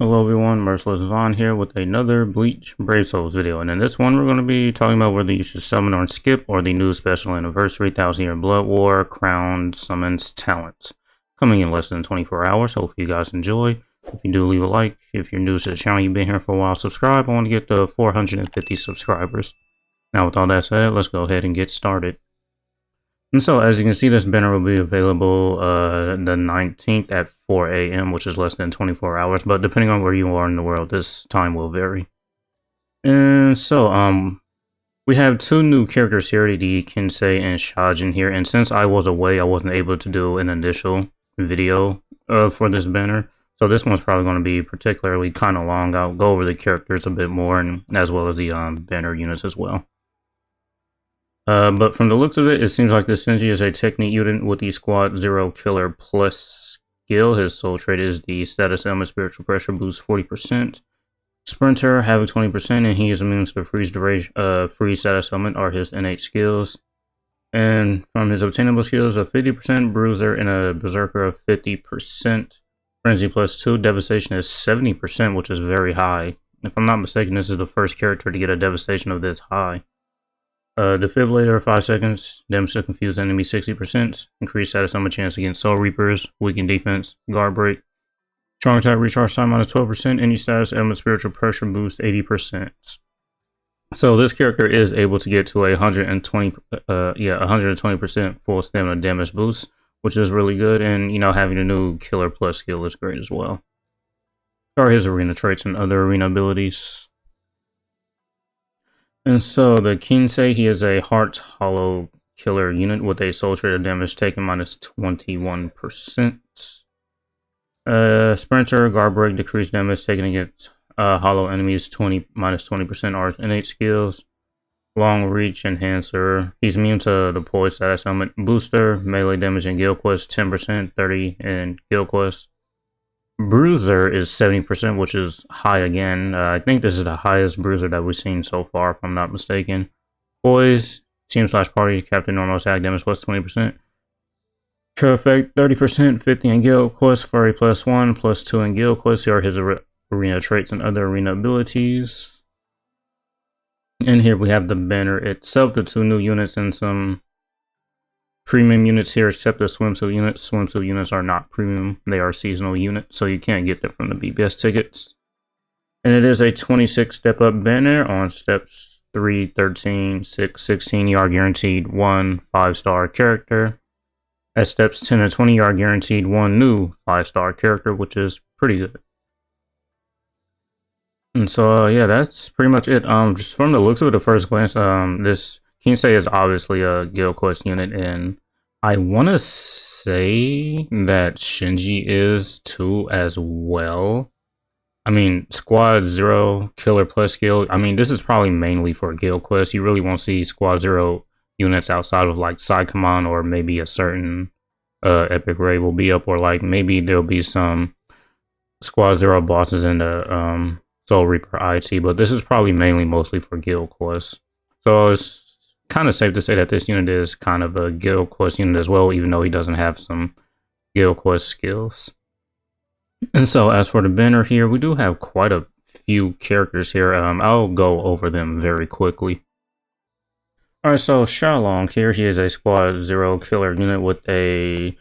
Hello everyone, Merciless Vaughn here with another Bleach Brave Souls video, and in this one we're going to be talking about whether you should summon or skip or the new special anniversary 1000-year Blood War Crown Summons Talents. Coming in less than 24 hours, hopefully you guys enjoy. If you do, leave a like. If you're new to the channel, you've been here for a while, subscribe. I want to get to 450 subscribers. Now with all that said, let's go ahead and get started. And so, as you can see, this banner will be available the 19th at 4 a.m., which is less than 24 hours. But depending on where you are in the world, this time will vary. And so, we have two new characters here, the Kinsei and Shajin here. And since I was away, I wasn't able to do an initial video for this banner. So this one's probably going to be particularly kind of long. I'll go over the characters a bit more, and as well as the banner units as well. But from the looks of it, it seems like this Shinji is a technique unit with the Squad 0 Killer plus skill. His soul trait is the status element spiritual pressure boost 40%. Sprinter, Havoc 20%, and he is immune to the freeze status element are his innate skills. And from his obtainable skills of 50%, Bruiser, and a Berserker of 50%. Frenzy plus 2, Devastation is 70%, which is very high. If I'm not mistaken, this is the first character to get a Devastation of this high. Defibrillator 5 seconds, damage to confused enemy 60%, increased status element chance against Soul Reapers, weakened defense, guard break, strong attack recharge time minus 12%, any status element spiritual pressure boost 80%. So this character is able to get to a 120% full stamina damage boost, which is really good, and you know, having a new killer plus skill is great as well. Are his arena traits and other arena abilities. And so the Kinsei, he is a Heart Hollow killer unit with a soul trait of damage taken minus 21%. Sprinter, guard break, decreased damage taken against hollow enemies minus 20% are his innate skills. Long reach enhancer, he's immune to the poise status element. Booster, melee damage in Guild Quest 10%, 30 in Guild Quest. Bruiser is 70%, which is high again. I think this is the highest Bruiser that we've seen so far, if I'm not mistaken. Poise, team/party, captain normal attack damage plus 20%. Cure effect 30%, 50 in Guild Quest, Furry plus 1, plus 2 in Guild Quest. Here are his arena traits and other arena abilities. And here we have the banner itself, the two new units and some premium units here, except the swimsuit units. Swimsuit units are not premium, they are seasonal units, so you can't get them from the BBS tickets. And it is a 26 step up banner. On steps 3, 13, 6, 16, you are guaranteed 1 5-star character. At steps 10 and 20, you are guaranteed 1 new 5-star character, which is pretty good. And so yeah, that's pretty much it. Just from the looks of it at first glance, this Kinsei is obviously a Guild Quest unit, and I want to say that Shinji is too as well. I mean, Squad 0 Killer plus skill, I mean, this is probably mainly for Guild Quest. You really won't see Squad 0 units outside of like Side Command, or maybe a certain Epic Raid will be up, or like maybe there'll be some Squad 0 bosses in the Soul Reaper IT, but this is probably mainly mostly for Guild Quest. So it's kind of safe to say that this unit is kind of a Guild Quest unit as well, even though he doesn't have some Guild Quest skills. And so as for the banner here, we do have quite a few characters here. I'll go over them very quickly. Alright, so Shong here, he is a Squad 0 killer unit with a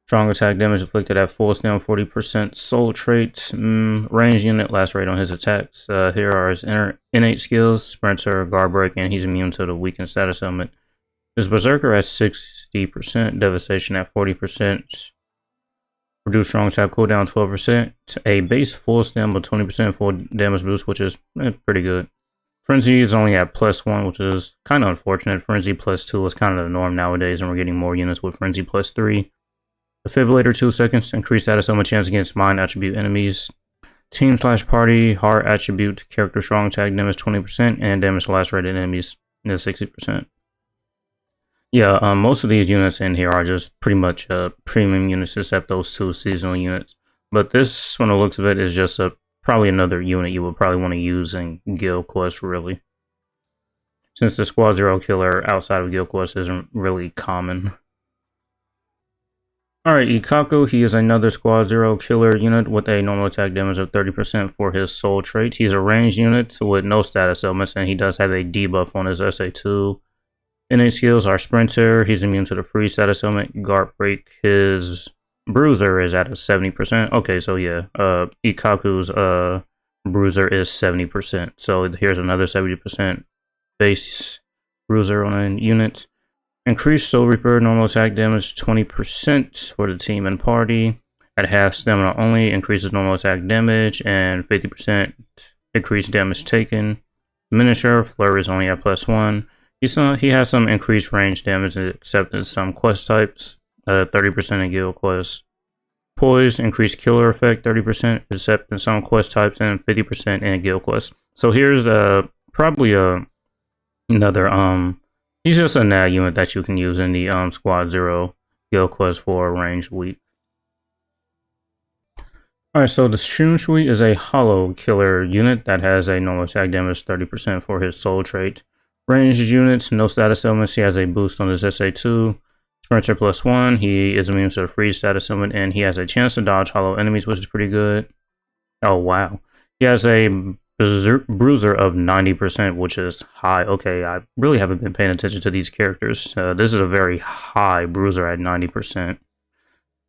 strong attack damage inflicted at full stam, 40% soul trait, range unit, last rate on his attacks. Here are his innate skills: Sprinter, guard break, and he's immune to the weakened status element. His Berserker at 60%, Devastation at 40%, reduce strong attack cooldown 12%, a base full stam with 20% full damage boost, which is pretty good. Frenzy is only at plus 1, which is kind of unfortunate. Frenzy plus 2 is kind of the norm nowadays, and we're getting more units with Frenzy plus 3. Defibrillator 2 seconds, increased status element chance against mind attribute enemies. Team/party, heart attribute, character strong attack damage 20%, and damage last rated enemies is 60%. Yeah, most of these units in here are just pretty much premium units, except those 2 seasonal units. But this, from the looks of it, is just probably another unit you would probably want to use in Guild Quest, really. Since the Squad 0 killer outside of Guild Quest isn't really common. Alright, Ikkaku, he is another Squad 0 killer unit with a normal attack damage of 30% for his soul trait. He's a ranged unit with no status elements, and he does have a debuff on his SA2. Innate skills are Sprinter, he's immune to the free status element, Guard Break, his Bruiser is at a 70%. Okay, so yeah, Ikkaku's Bruiser is 70%. So here's another 70% base Bruiser on a unit. Increased Soul Reaper normal attack damage 20% for the team and party. At half stamina only, increases normal attack damage and 50% increased damage taken. Miniature Flurry is only at +1. He has some increased range damage except in some quest types, 30% in guild quests. Poise, increased killer effect 30% except in some quest types and 50% in guild quests. So here's probably another he's just a nag unit that you can use in the Squad 0 guild quest for a ranged week. Alright, so the Shong is a hollow killer unit that has a normal attack damage 30% for his soul trait. Ranged unit, no status elements, he has a boost on his SA2. Sprinter +1, he is immune to the freeze status element, and he has a chance to dodge hollow enemies, which is pretty good. Oh wow. He has a bruiser of 90%, which is high. Okay, I really haven't been paying attention to these characters. This is a very high bruiser at 90%.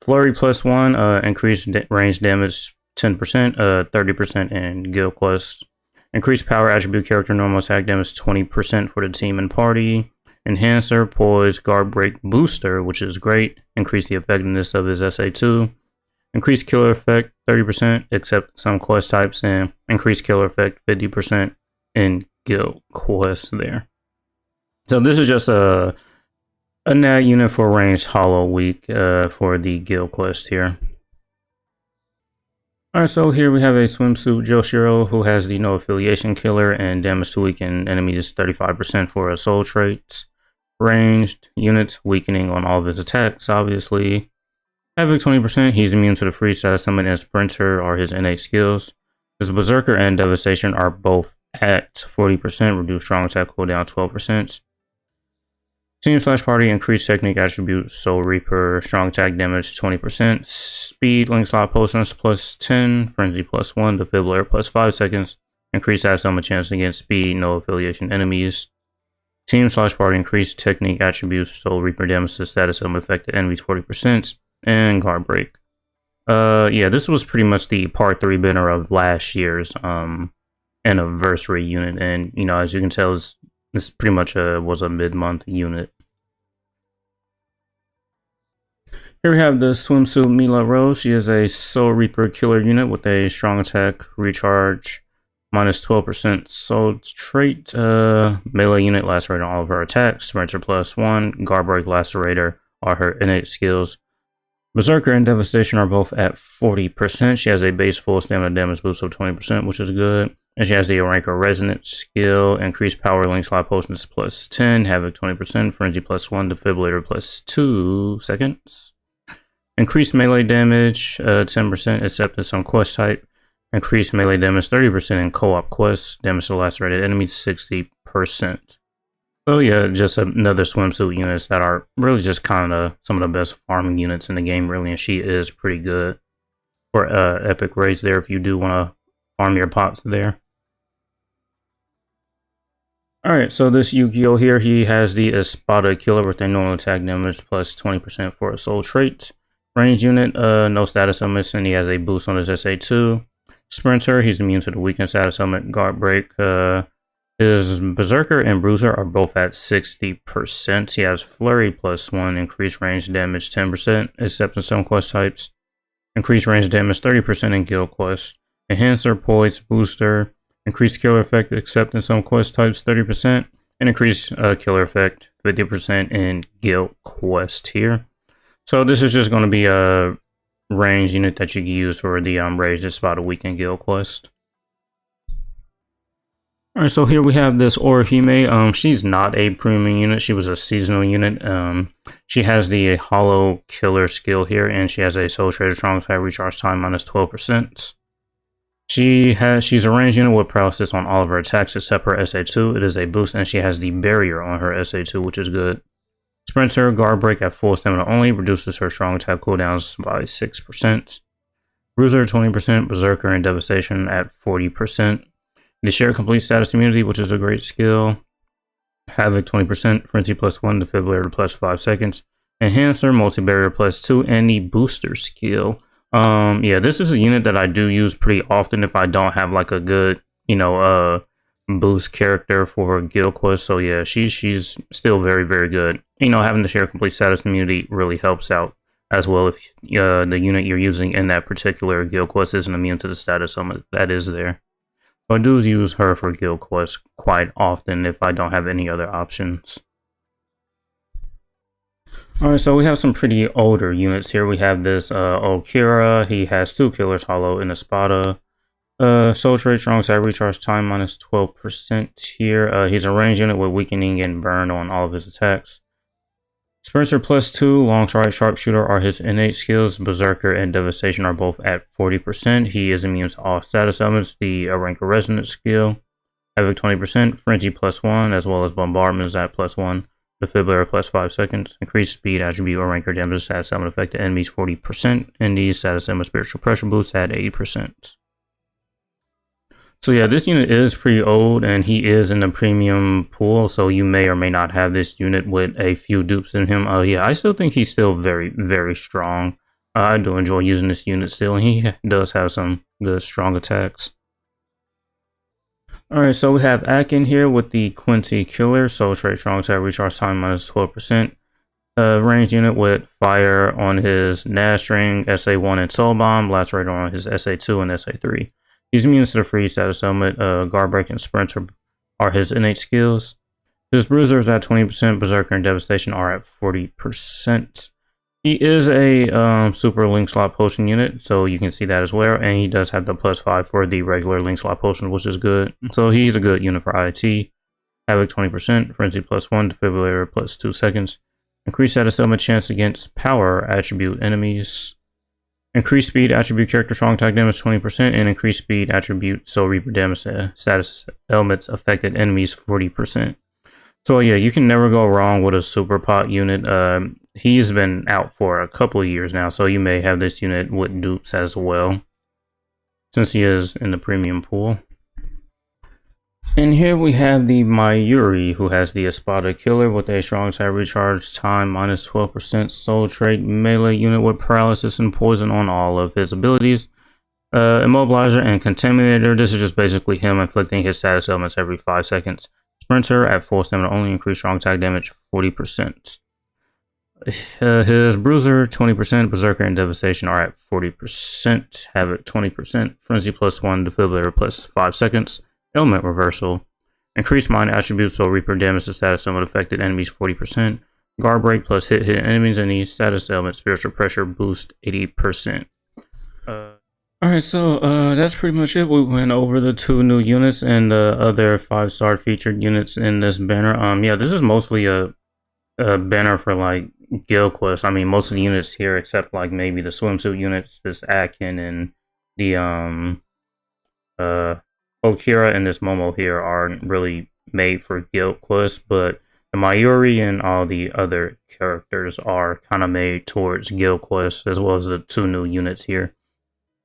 Flurry +1, increased range damage 10%, 30% in guild quest. Increased power attribute character normal attack damage 20% for the team and party. Enhancer, Poise, Guard Break, Booster, which is great. Increase the effectiveness of his SA2. Increased killer effect 30%, except some quest types, and increased killer effect 50% in guild quests there. So this is just a nag unit for ranged hollow week for the guild quest here. Alright, so here we have a swimsuit Joshiro who has the no affiliation killer and damage to weaken enemies 35% for a soul trait. Ranged unit, weakening on all of his attacks, obviously. Havoc 20%, he's immune to the free status summon and Sprinter are his innate skills. His Berserker and Devastation are both at 40%, reduce strong attack cooldown 12%. Team/party, increased technique attribute, Soul Reaper, strong attack damage 20%, speed, link slot potions +10, frenzy +1, defibrillator +5 seconds, increased status element chance against speed, no affiliation enemies. Team/party, increased technique attributes, Soul Reaper damage to status element affected enemies 40%, and Guard Break. Yeah, this was pretty much the part 3 banner of last year's anniversary unit, and you know, as you can tell, this pretty much was a mid-month unit. Here we have the swimsuit Mila Rose. She is a Soul Reaper killer unit with a strong attack, recharge, -12% soul trait. Melee unit, lacerator on all of her attacks. Sprinter +1, Guard Break, lacerator are her innate skills. Berserker and Devastation are both at 40%. She has a base full stamina damage boost of 20%, which is good. And she has the Ranker Resonant skill, increased power, link slot potions +10, Havoc 20%, Frenzy +1, Defibrillator +2 seconds. Increased melee damage 10%, except in some quest type. Increased melee damage 30% in co-op quests. Damage to lacerated enemies 60%. So yeah, just another swimsuit units that are really just kind of some of the best farming units in the game, really, and she is pretty good for epic raids there if you do want to farm your pots there. Alright, so this YuGiOh here, he has the Espada Killer with a normal attack damage +20% for a soul trait. Range unit, no status elements, and he has a boost on his SA2. Sprinter, he's immune to the weakness status element. Guard Break, his Berserker and Bruiser are both at 60%. He has Flurry +1, increased range damage 10%, except in some quest types. Increased range damage 30% in guild quests. Enhancer, Poise, Booster, increased killer effect except in some quest types 30%, and increased killer effect 50% in guild quest here. So this is just going to be a range unit that you can use for the raids just about a weekend guild quest. Alright, so here we have this Orihime. She's not a premium unit, she was a seasonal unit. She has the Hollow Killer skill here, and she has a Soul Trader strong attack recharge time -12%. She's a ranged unit with paralysis on all of her attacks except her SA2. It is a boost, and she has the barrier on her SA2, which is good. Sprints her guard break at full stamina only, reduces her strong attack cooldowns by 6%. Bruiser 20%, Berserker and Devastation at 40%. The share complete status immunity, which is a great skill. Havoc 20%, Frenzy +1, Defibrillator +5 seconds. Enhancer, Multi-Barrier +2, and the booster skill. Yeah, this is a unit that I do use pretty often if I don't have like a good, boost character for guild quest. So yeah, she's still very, very good. Having the share complete status immunity really helps out as well if the unit you're using in that particular guild quest isn't immune to the status summon that is there. So I do use her for guild quests quite often if I don't have any other options. Alright, so we have some pretty older units here. We have this old Kira. He has 2 Killers Hollow and Espada. Soul Trade, Strong Side Recharge Time -12% here. He's a ranged unit with weakening and burn on all of his attacks. Sprinter +2, Long Strike, Sharpshooter are his innate skills. Berserker and Devastation are both at 40%. He is immune to all status elements. The Ranker Resonance skill. Havoc 20%, Frenzy +1, as well as Bombardment is at +1. Defibrillator +5 seconds. Increased speed attribute or ranker damage status element affected enemies 40%. And the status element spiritual pressure boost at 80%. So yeah, this unit is pretty old and he is in the premium pool. So you may or may not have this unit with a few dupes in him. Yeah, I still think he's still very, very strong. I do enjoy using this unit still. And he does have some good strong attacks. Alright, so we have Atkin here with the Quincy Killer. Soul Trade, Strong Attack, Recharge Time -12%. Ranged unit with Fire on his Nash String, SA1 and Soul Bomb. Lacerator on his SA2 and SA3. He's immune to the freeze status element. Guard Break and Sprinter are his innate skills. His Bruiser is at 20%. Berserker and Devastation are at 40%. He is a super link slot potion unit, so you can see that as well. And he does have the +5 for the regular link slot potion, which is good. So he's a good unit for IT. Havoc 20%, Frenzy +1, Defibrillator +2 seconds. Increased status element chance against power attribute enemies. Increased speed attribute character strong attack damage 20%, and increased speed attribute soul reaper damage status elements affected enemies 40%. So yeah, you can never go wrong with a super pot unit. He's been out for a couple of years now, so you may have this unit with dupes as well, since he is in the premium pool. And here we have the Myuri, who has the Espada Killer with a strong side recharge time -12%, soul trait melee unit with paralysis and poison on all of his abilities. Immobilizer and Contaminator, this is just basically him inflicting his status elements every 5 seconds. Sprinter at full stamina only, increased strong attack damage 40%. His Bruiser 20%, Berserker and Devastation are at 40%. Havoc 20%, Frenzy +1, Defibrillator +5 seconds. Element Reversal. Increased Mind Attributes, so Reaper damage to status element affected enemies 40%. Guard Break plus hit enemies and the status element Spiritual Pressure boost 80%. Alright, so that's pretty much it. We went over the 2 new units and the other 5-star featured units in this banner. Yeah, this is mostly a banner for like guild quests. I mean, most of the units here, except like maybe the swimsuit units, this Atkin and the Okira and this Momo here aren't really made for guild quests, but the Myuri and all the other characters are kind of made towards guild quests, as well as the 2 new units here.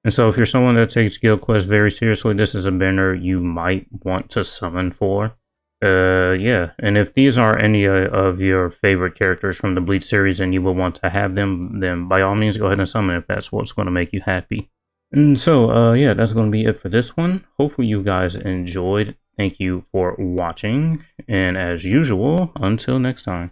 And so if you're someone that takes guild quests very seriously, this is a banner you might want to summon for. Yeah, and if these are any of your favorite characters from the Bleach series and you will want to have them, then by all means go ahead and summon if that's what's going to make you happy. And so, yeah, that's going to be it for this one. Hopefully you guys enjoyed. Thank you for watching. And as usual, until next time.